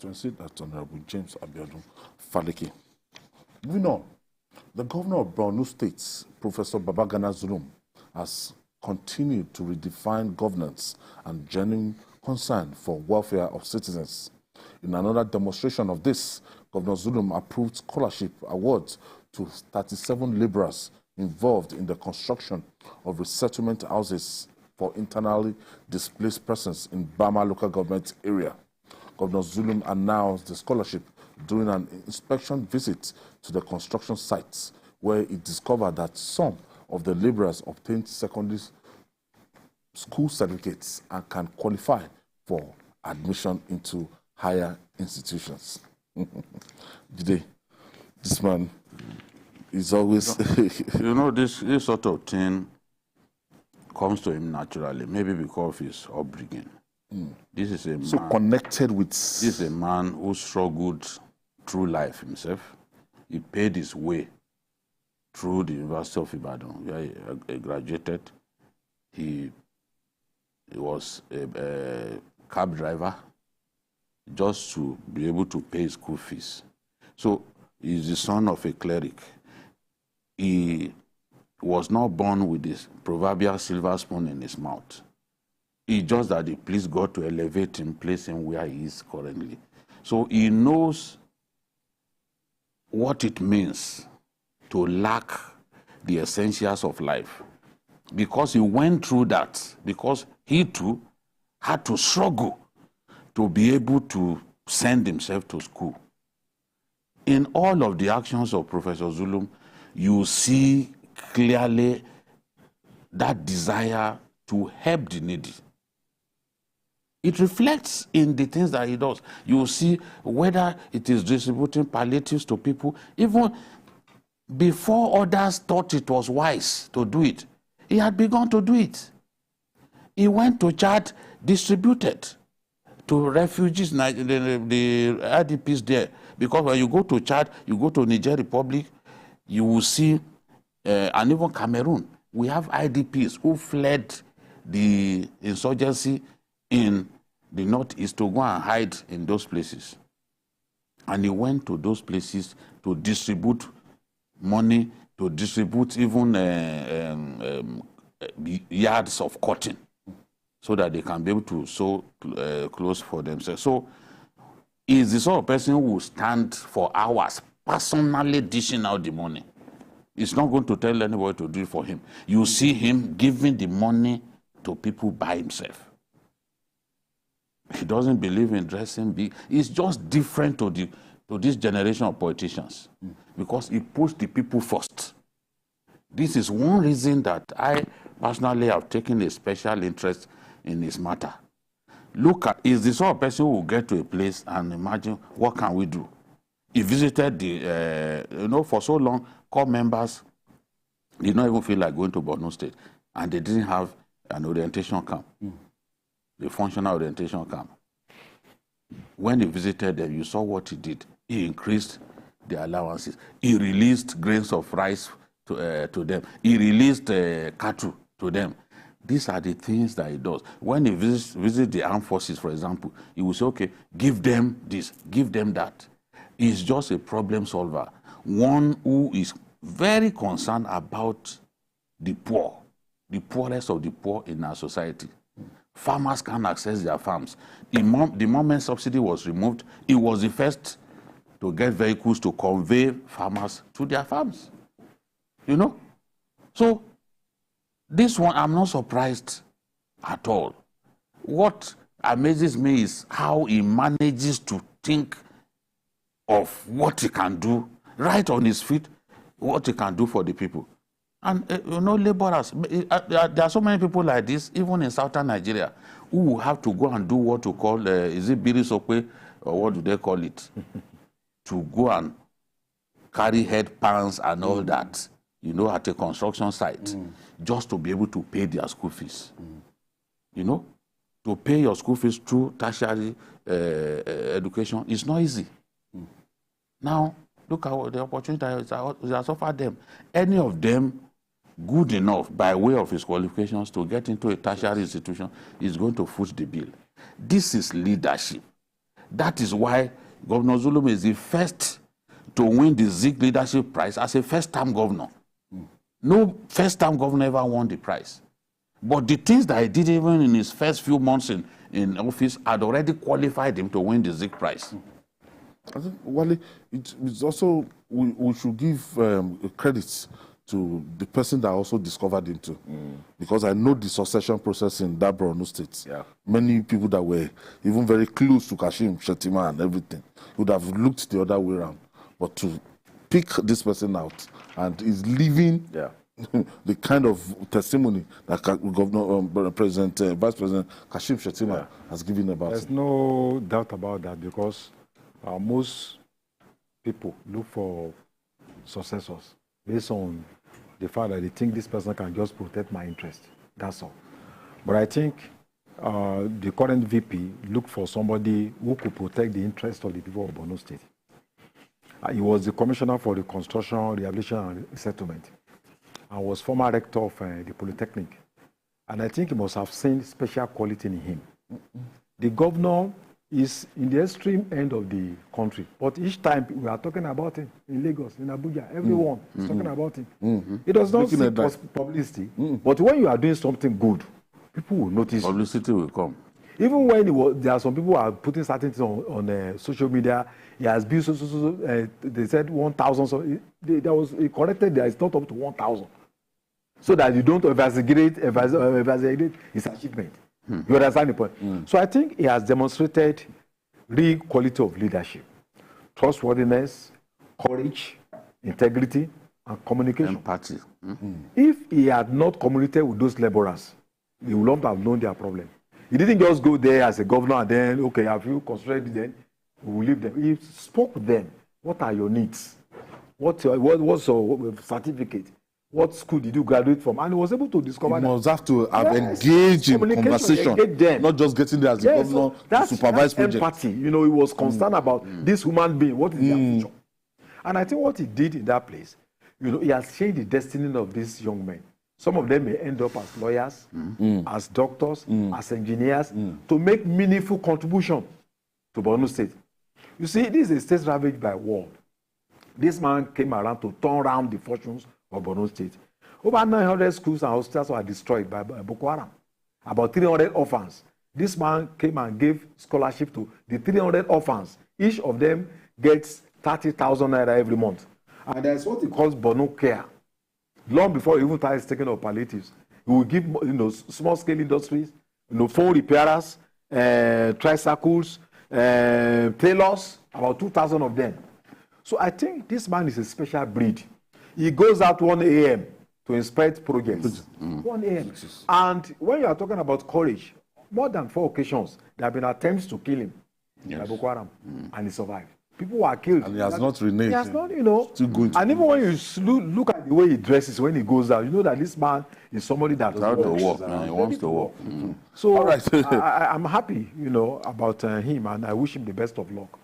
constituency, that's Honorable James Abiodun Faleke. Moving on, the Governor of Borno State, Professor Babagana Zulum, has continued to redefine governance and genuine concern for welfare of citizens. In another demonstration of this, Governor Zulum approved scholarship awards to 37 laborers involved in the construction of resettlement houses for internally displaced persons in Bama Local Government Area. Governor Zulum announced the scholarship during an inspection visit to the construction sites, where he discovered that some of the laborers obtained secondary school certificates and can qualify for admission into higher institutions. This man is always... this sort of thing comes to him naturally, maybe because of his upbringing. This is a man... So connected with... This is a man who struggled through life himself. He paid his way through the University of Ibadan, where he graduated. He was a cab driver just to be able to pay school fees. So he's the son of a cleric. He was not born with this proverbial silver spoon in his mouth. It's just that he pleased God to elevate him, place him where he is currently. So he knows what it means to lack the essentials of life, because he went through that, because he too had to struggle to be able to send himself to school. In all of the actions of Professor Zulum, you see clearly that desire to help the needy. It reflects in the things that he does. You see whether it is distributing palliatives to people, even before others thought it was wise to do it, he had begun to do it. He went to Chad, distributed to refugees, the IDPs there. Because when you go to Chad, you go to Niger Republic, you will see, and even Cameroon, we have IDPs who fled the insurgency in the northeast to go and hide in those places. And he went to those places to distribute money, to distribute even yards of cotton so that they can be able to sew clothes for themselves. So he's the sort of person who will stand for hours personally dishing out the money. He's not going to tell anybody to do it for him. You see him giving the money to people by himself. He doesn't believe in dressing big. He's just different to this generation of politicians because he puts the people first. This is one reason that I personally have taken a special interest in his matter. Look at, he's the sort of person who will get to a place and imagine, what can we do? He visited the, for so long, core members did not even feel like going to Borno State, and they didn't have an orientation camp. The functional orientation camp. When he visited them, you saw what he did. He increased the allowances. He released grains of rice to them. He released cattle to them. These are the things that he does. When he visits the armed forces, for example, he will say, okay, give them this, give them that. He's just a problem solver. One who is very concerned about the poor, the poorest of the poor in our society. Farmers can't access their farms. The moment subsidy was removed, he was the first to get vehicles to convey farmers to their farms. So this one, I'm not surprised at all. What amazes me is how he manages to think of what he can do right on his feet, what he can do for the people. And, laborers, there are so many people like this, even in southern Nigeria, who will have to go and do what to call, is it biri sope, or what do they call it? To go and carry head pans and all that, at a construction site, just to be able to pay their school fees. To pay your school fees through tertiary education is not easy. Now, look at the opportunity that has offered them. Any of them good enough by way of his qualifications to get into a tertiary institution is going to foot the bill. This is leadership. That is why Governor Zulum is the first to win the Zik Leadership Prize as a first-time governor. No first-time governor ever won the prize. But the things that he did even in his first few months in office had already qualified him to win the Zik Prize. I think, Wale, it's also, we should give credit to the person that also discovered him too. Because I know the succession process in that Borno State. Yeah. Many people that were even very close to Kashim Shettima and everything would have looked the other way around. But to pick this person out and is living the kind of testimony that Governor, Vice President Kashim Shettima has given about. There's no doubt about that, because most people look for successors based on the fact that they think this person can just protect my interest. That's all. But I think the current VP looked for somebody who could protect the interest of the people of Borno State. He was the commissioner for the construction, rehabilitation, and resettlement, and was former rector of the Polytechnic. And I think he must have seen special quality in him. The governor is in the extreme end of the country, but each time we are talking about him in Lagos, in Abuja, everyone is talking about him. It does not seek publicity, but when you are doing something good, people will notice. Publicity will come. Even when there are some people who are putting certain things on social media, he has built they said 1,000, so he corrected that it's not up to 1,000. So that you don't exaggerate his achievement. You understand the point? So I think he has demonstrated real quality of leadership, trustworthiness, courage, integrity, and communication. Empathy. If he had not communicated with those laborers, he would not have known their problem. He didn't just go there as a governor and then, okay, have you concentrated then? We will leave them. He spoke to them. What are your needs? What's your certificate? What school did you graduate from? And he was able to discover that. He must have to have engaged in conversation, not just getting there as a governor to supervise projects. Empathy. You know, he was concerned about this human being. What is their future? And I think what he did in that place, you know, he has changed the destiny of these young men. Some of them may end up as lawyers, as doctors, as engineers, to make meaningful contribution to Borno State. You see, this is a state ravaged by war. This man came around to turn around the fortunes of Borno State. Over 900 schools and hospitals were destroyed by Boko Haram. About 300 orphans. This man came and gave scholarship to the 300 orphans. Each of them gets 30,000 naira every month. And that's what he calls Borno Care. Long before he even started taking up palliatives, he will give, you know, small-scale industries, you know, phone repairers, tricycles, tailors, about 2,000 of them. So I think this man is a special breed. He goes out 1 a.m. to inspect projects. 1 a.m. And when you are talking about courage, more than 4 occasions, there have been attempts to kill him by Boko Haram, and he survived. People were killed. And he has not reneged. He has not, you know. Still going to and even when you look at the way he dresses when he goes out, you know that this man is somebody that wants to walk. So all right. I'm happy, you know, about him, and I wish him the best of luck.